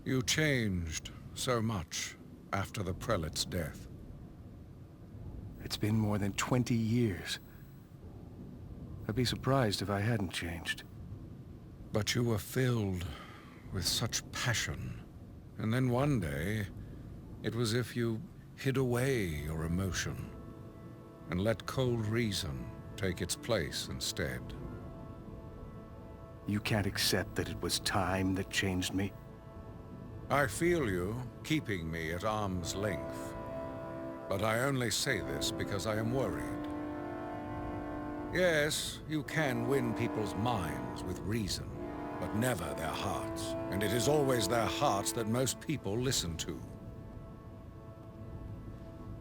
You changed so much after the prelate's death. It's been more than 20 years. I'd be surprised if I hadn't changed. But you were filled with such passion. And then one day, it was as if you hid away your emotion and let cold reason take its place instead. You can't accept that it was time that changed me? I feel you keeping me at arm's length. But I only say this because I am worried. Yes, you can win people's minds with reason, but never their hearts. And it is always their hearts that most people listen to.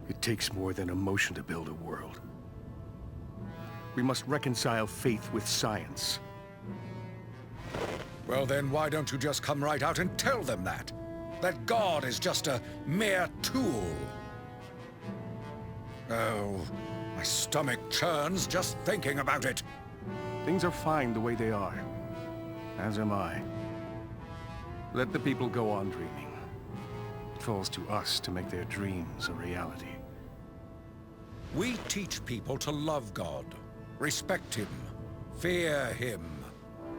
It takes more than emotion to build a world. We must reconcile faith with science. Well then, why don't you just come right out and tell them that? That God is just a mere tool. Oh, my stomach churns just thinking about it. Things are fine the way they are. As am I. Let the people go on dreaming. It falls to us to make their dreams a reality. We teach people to love God, respect Him, fear Him.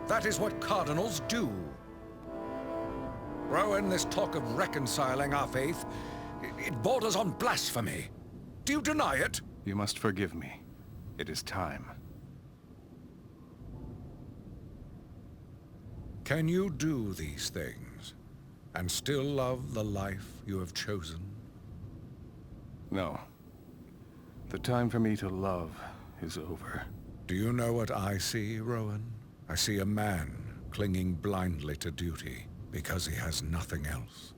That is what cardinals do. Rowan, this talk of reconciling our faith, it borders on blasphemy. Do you deny it? You must forgive me. It is time. Can you do these things and still love the life you have chosen? No. The time for me to love is over. Do you know what I see, Rowan? I see a man clinging blindly to duty because he has nothing else.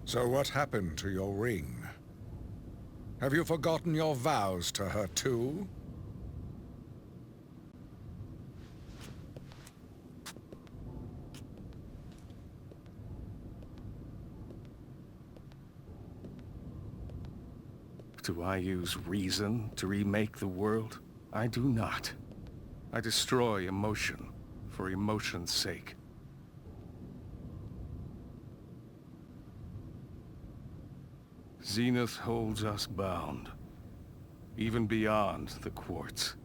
So what happened to your ring? Have you forgotten your vows to her too? Do I use reason to remake the world? I do not. I destroy emotion for emotion's sake. Zenith holds us bound, even beyond the quartz.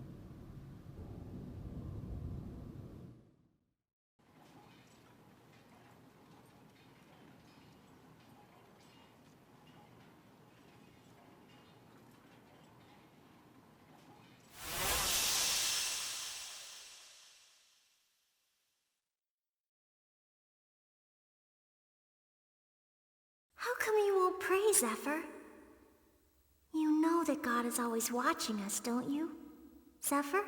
How come you won't pray, Zephyr? You know that God is always watching us, don't you, Zephyr?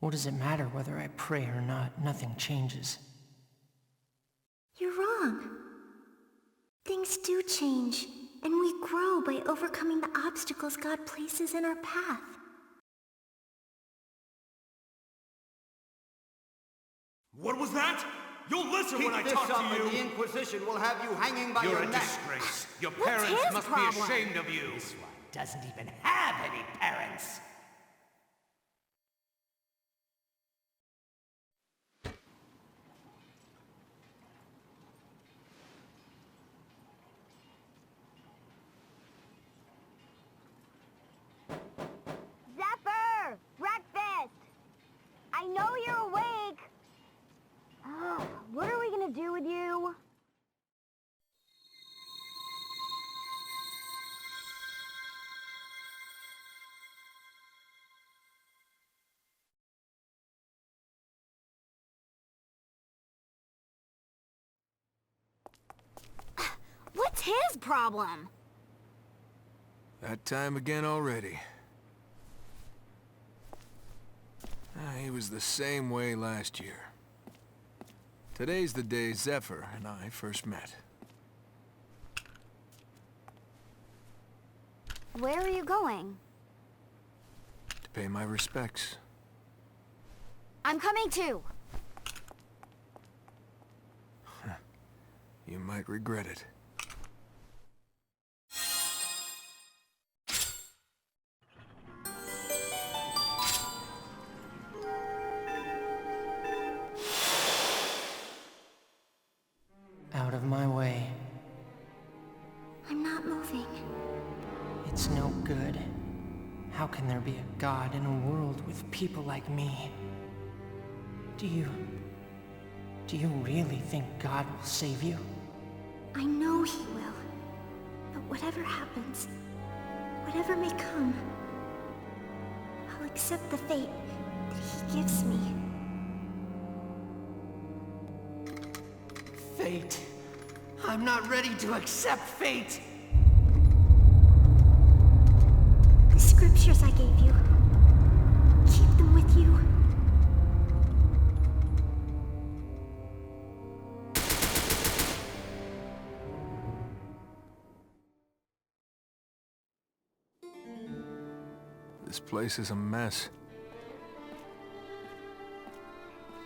What does it matter whether I pray or not? Nothing changes. You're wrong. Things do change, and we grow by overcoming the obstacles God places in our path. What was that? You'll listen when I talk to you! The Inquisition will have you hanging by your neck! You're a disgrace! Your What's parents his must problem? be ashamed of you! This one doesn't even have any parents. Zephyr! Breakfast! I know you're awake! What are we gonna do with you? What's his problem? That time again already. He was the same way last year. Today's the day Zephyr and I first met. Where are you going? To pay my respects. I'm coming too. You might regret it. not moving. It's no good. How can there be a god in a world with people like me? Do you really think God will save you? I know he will. But whatever happens, whatever may come, I'll accept the fate that he gives me. Fate. I'm not ready to accept fate. The scriptures I gave you, keep them with you. This place is a mess.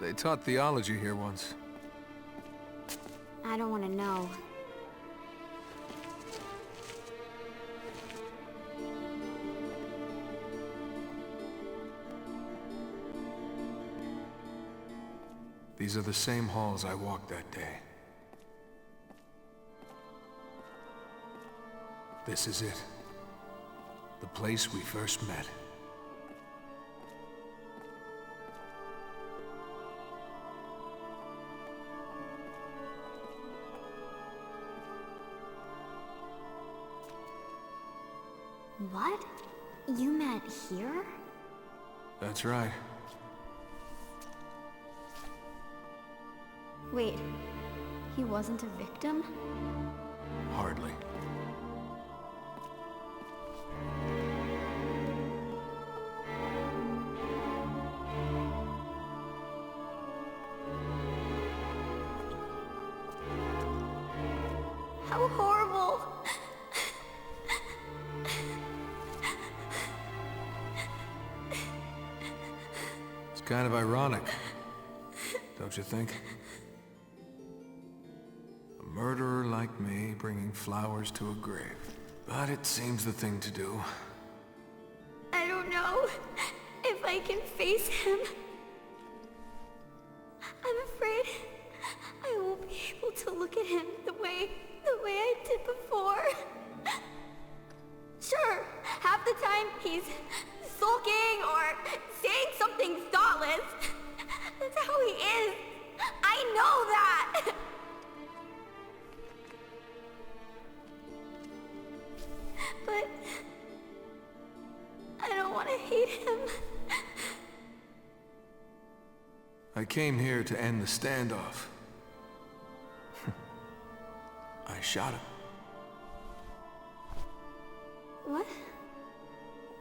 They taught theology here once. I don't want to know. These are the same halls I walked that day. This is it. The place we first met. What? You met here? That's right. Wait, he wasn't a victim? Hardly. How horrible! It's kind of ironic, don't you think? A murderer like me bringing flowers to a grave. But it seems the thing to do. I don't know if I can face him. I'm afraid I won't be able to look at him the way I did before. Sure, half the time he's sulking or saying something thoughtless. That's how he is. I know that. But I don't want to hate him. I came here to end the standoff. I shot him. What?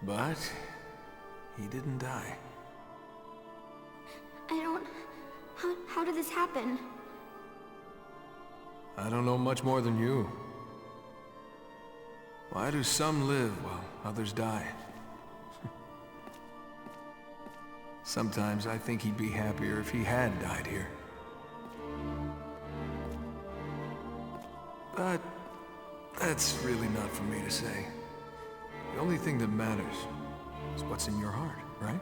But he didn't die. I don't... How did this happen? I don't know much more than you. Why do some live while others die? Sometimes I think he'd be happier if he had died here. But that's really not for me to say. The only thing that matters is what's in your heart, right?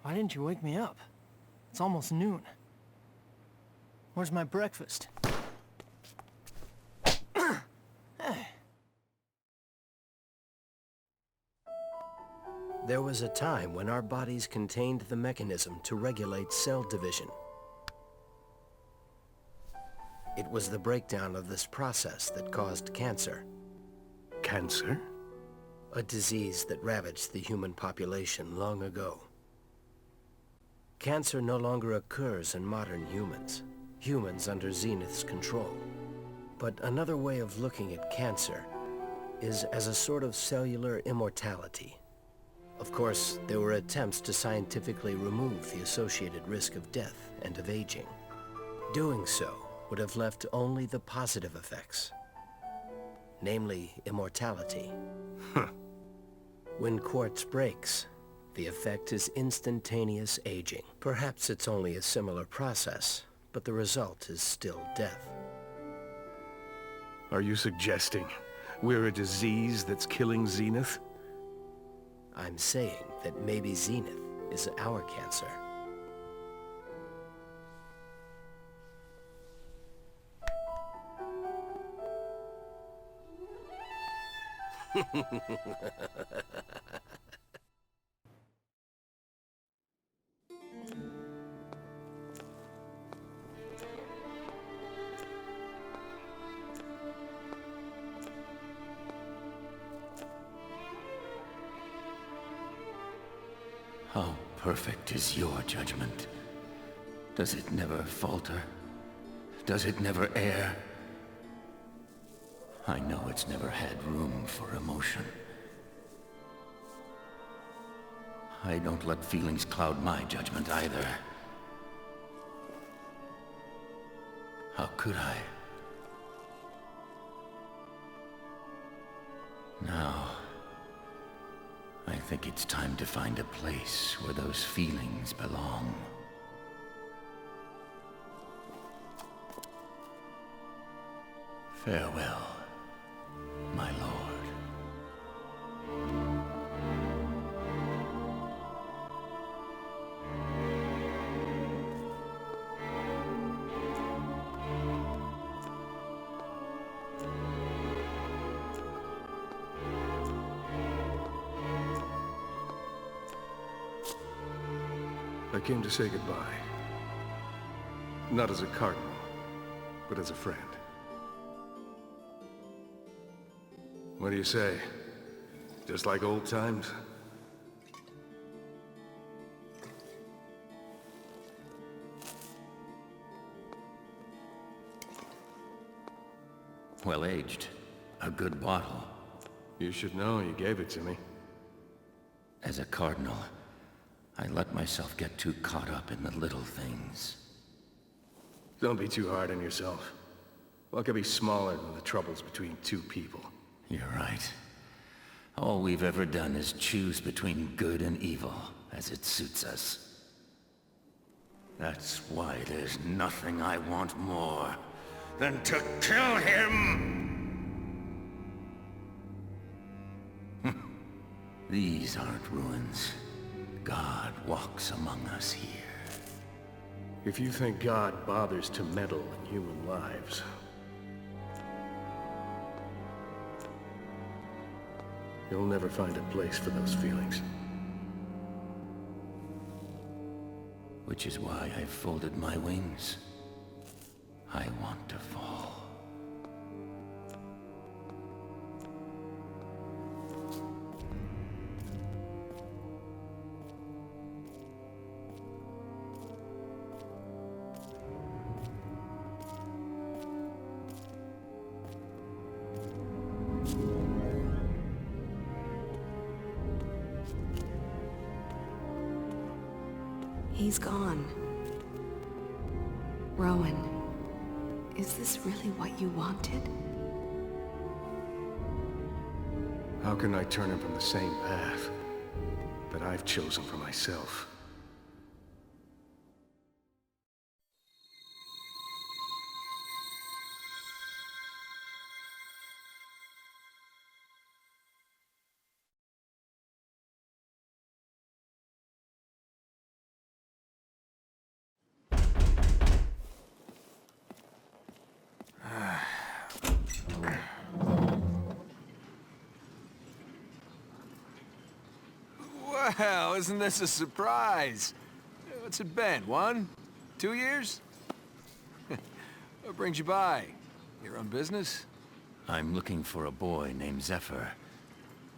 Why didn't you wake me up? It's almost noon. Where's my breakfast? Hey, There was a time when our bodies contained the mechanism to regulate cell division. It was the breakdown of this process that caused cancer. Cancer? A disease that ravaged the human population long ago. Cancer no longer occurs in modern humans under Zenith's control. But another way of looking at cancer is as a sort of cellular immortality. Of course, there were attempts to scientifically remove the associated risk of death and of aging. Doing so would have left only the positive effects, namely immortality. When quartz breaks, the effect is instantaneous aging. Perhaps it's only a similar process, but the result is still death. Are you suggesting we're a disease that's killing Zenith? I'm saying that maybe Zenith is our cancer. How perfect is your judgment? Does it never falter? Does it never err? I know it's never had room for emotion. I don't let feelings cloud my judgment either. How could I? Now, I think it's time to find a place where those feelings belong. Farewell, my lord. I came to say goodbye. Not as a cardinal, but as a friend. What do you say? Just like old times? Well aged. A good bottle. You should know you gave it to me. As a cardinal, I let myself get too caught up in the little things. Don't be too hard on yourself. What could be smaller than the troubles between two people? You're right. All we've ever done is choose between good and evil, as it suits us. That's why there's nothing I want more than to kill him! These aren't ruins. God walks among us here. If you think God bothers to meddle in human lives, you'll never find a place for those feelings. Which is why I've folded my wings. I want to fall. He's gone. Rowan, is this really what you wanted? How can I turn him from the same path that I've chosen for myself? Well, isn't this a surprise? What's it been, 1, 2 years? What brings you by? You're on business? I'm looking for a boy named Zephyr.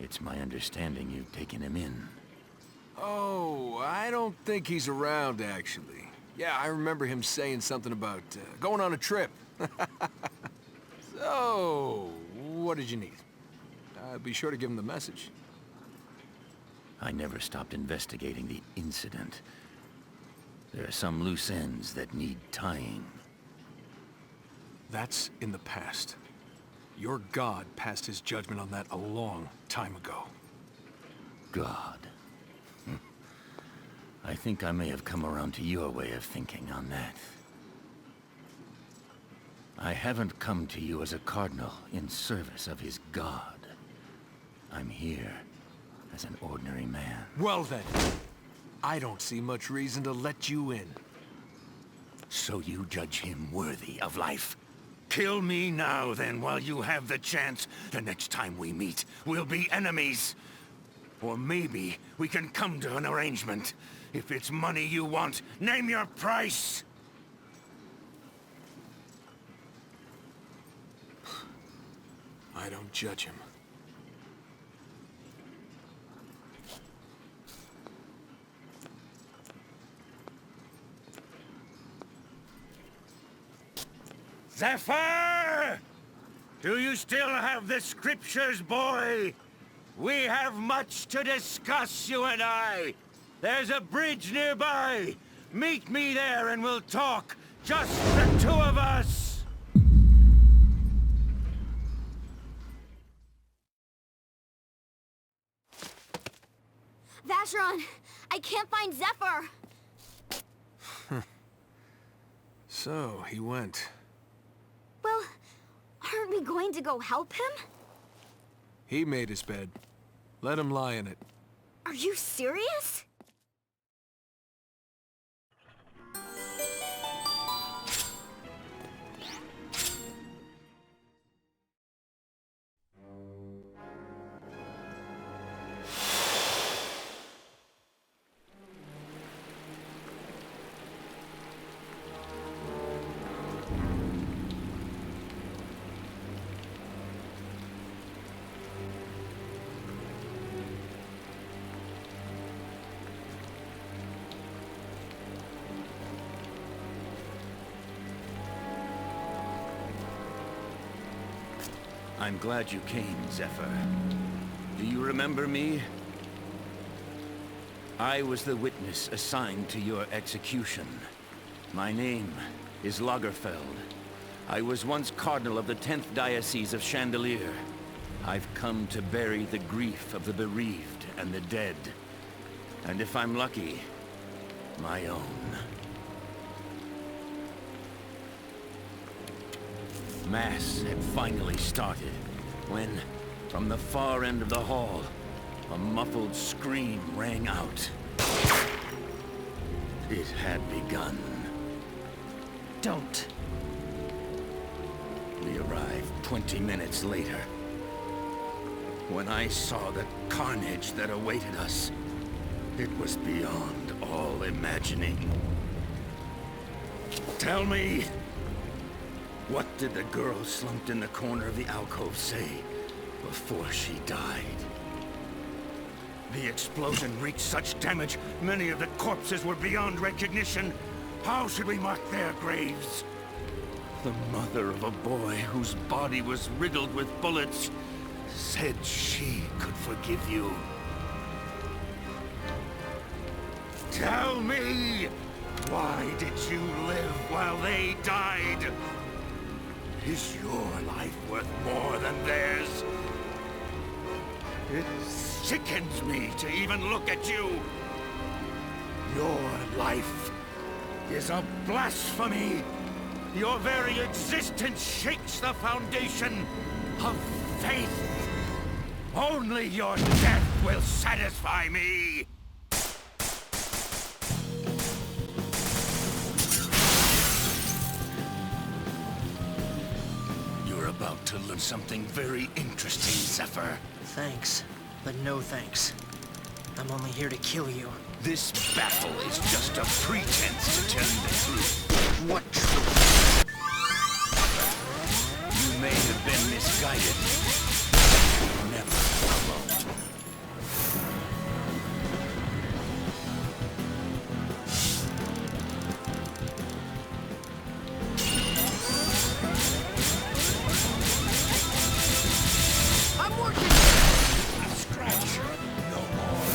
It's my understanding you've taken him in. Oh, I don't think he's around, actually. Yeah, I remember him saying something about going on a trip. So, what did you need? Be sure to give him the message. I never stopped investigating the incident. There are some loose ends that need tying. That's in the past. Your god passed his judgment on that a long time ago. God. I think I may have come around to your way of thinking on that. I haven't come to you as a cardinal in service of his god. I'm here as an ordinary man. Well then, I don't see much reason to let you in. So you judge him worthy of life? Kill me now, then, while you have the chance. The next time we meet, we'll be enemies. Or maybe we can come to an arrangement. If it's money you want, name your price! I don't judge him. Zephyr! Do you still have the scriptures, boy? We have much to discuss, you and I. There's a bridge nearby. Meet me there and we'll talk. Just the two of us. Vacheron, I can't find Zephyr. So, he went. Well, aren't we going to go help him? He made his bed. Let him lie in it. Are you serious? I'm glad you came, Zephyr. Do you remember me? I was the witness assigned to your execution. My name is Lagerfeld. I was once cardinal of the 10th Diocese of Chandelier. I've come to bury the grief of the bereaved and the dead. And if I'm lucky, my own. Mass had finally started when, from the far end of the hall, a muffled scream rang out. It had begun. Don't. We arrived 20 minutes later. When I saw the carnage that awaited us, it was beyond all imagining. Tell me, what did the girl slumped in the corner of the alcove say before she died? The explosion wreaked such damage, many of the corpses were beyond recognition. How should we mark their graves? The mother of a boy whose body was riddled with bullets said she could forgive you. Tell me, why did you live while they died? Is your life worth more than theirs? It sickens me to even look at you. Your life is a blasphemy. Your very existence shakes the foundation of faith. Only your death will satisfy me. You're about to learn something very interesting, Zephyr. Thanks, but no thanks. I'm only here to kill you. This battle is just a pretense to tell you the truth. What truth? You may have been misguided. Never alone. I'm working! A scratch. No more.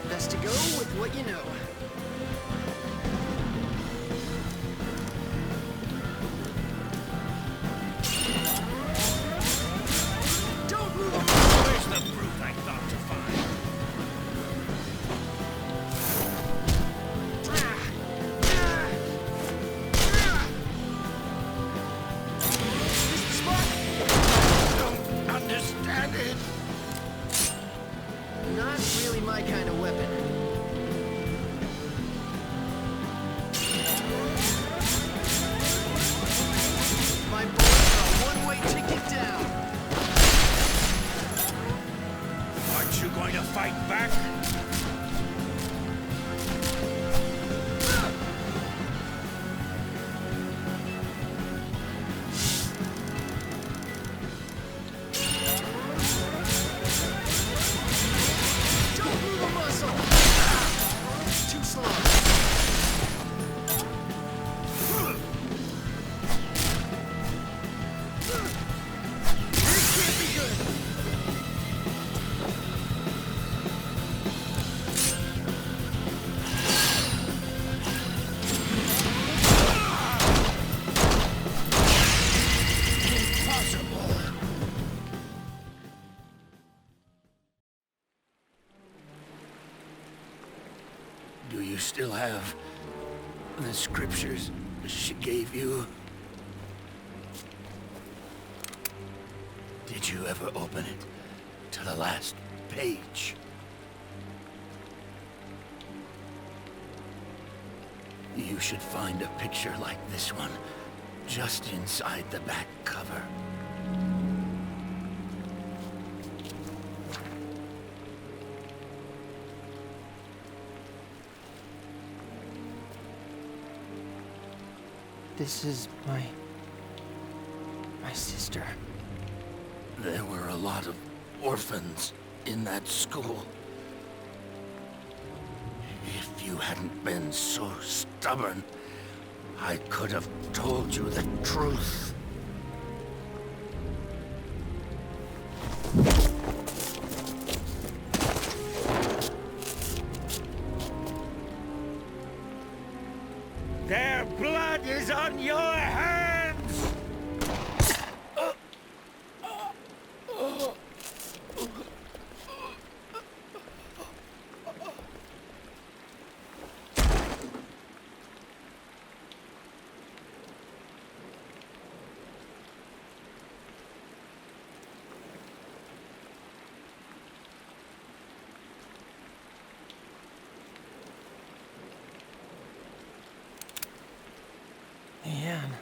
Best to go with what you know. Don't move on! Where's the brute I thought to find? This the spot? Don't understand it. Not really my kind of weapon. My bullets are a one-way ticket down. Aren't you going to fight back? Don't move a muscle! Too slow. This can't be good. Impossible. Do you still have the scriptures she gave you? Did you ever open it to the last page? You should find a picture like this one just inside the back cover. This is my sister. There were a lot of orphans in that school. If you hadn't been so stubborn, I could have told you the truth. Their blood is on your hands! Leanne.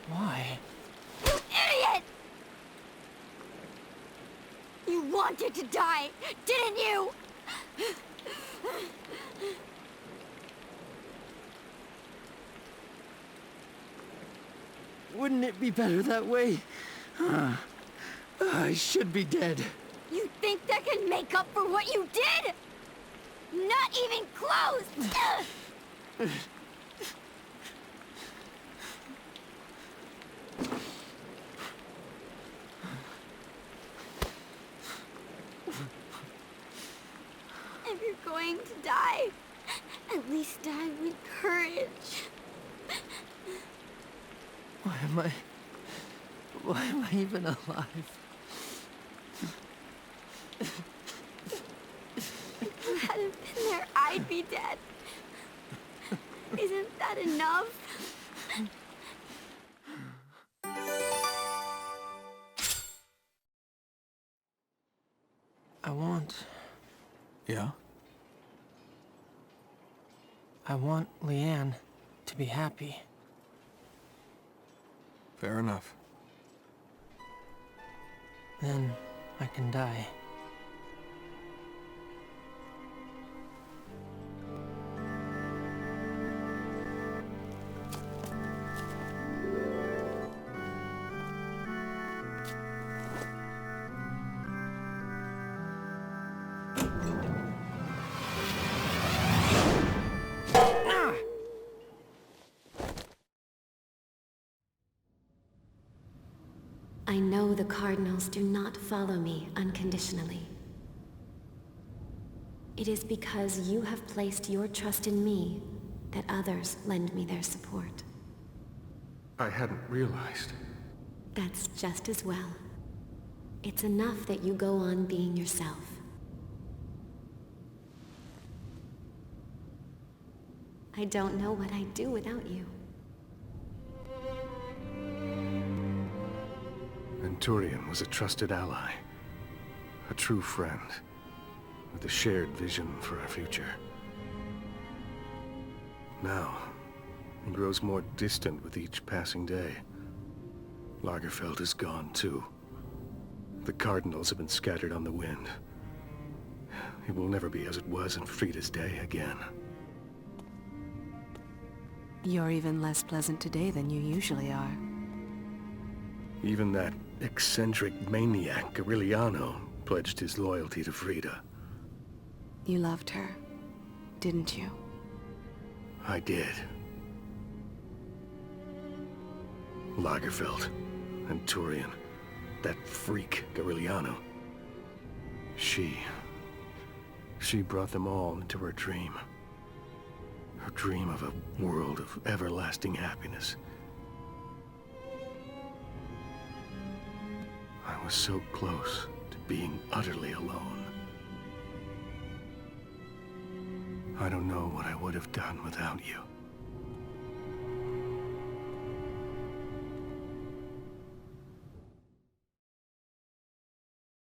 Why? You idiot! You wanted to die, didn't you? Wouldn't it be better that way? I should be dead. You think that can make up for what you did? Not even close! If you're going to die, at least die with courage. Why am I even alive? If you hadn't been there, I'd be dead. Isn't that enough? I want Leanne to be happy. Fair enough. Then I can die. I know the cardinals do not follow me unconditionally. It is because you have placed your trust in me that others lend me their support. I hadn't realized. That's just as well. It's enough that you go on being yourself. I don't know what I'd do without you. Turian was a trusted ally, a true friend, with a shared vision for our future. Now, he grows more distant with each passing day. Lagerfeld is gone too. The cardinals have been scattered on the wind. It will never be as it was in Frida's day again. You're even less pleasant today than you usually are. Even that eccentric maniac, Aureliano, pledged his loyalty to Frida. You loved her, didn't you? I did. Lagerfeld and Turian, that freak, Aureliano. She brought them all into her dream. Her dream of a world of everlasting happiness. I was so close to being utterly alone. I don't know what I would have done without you.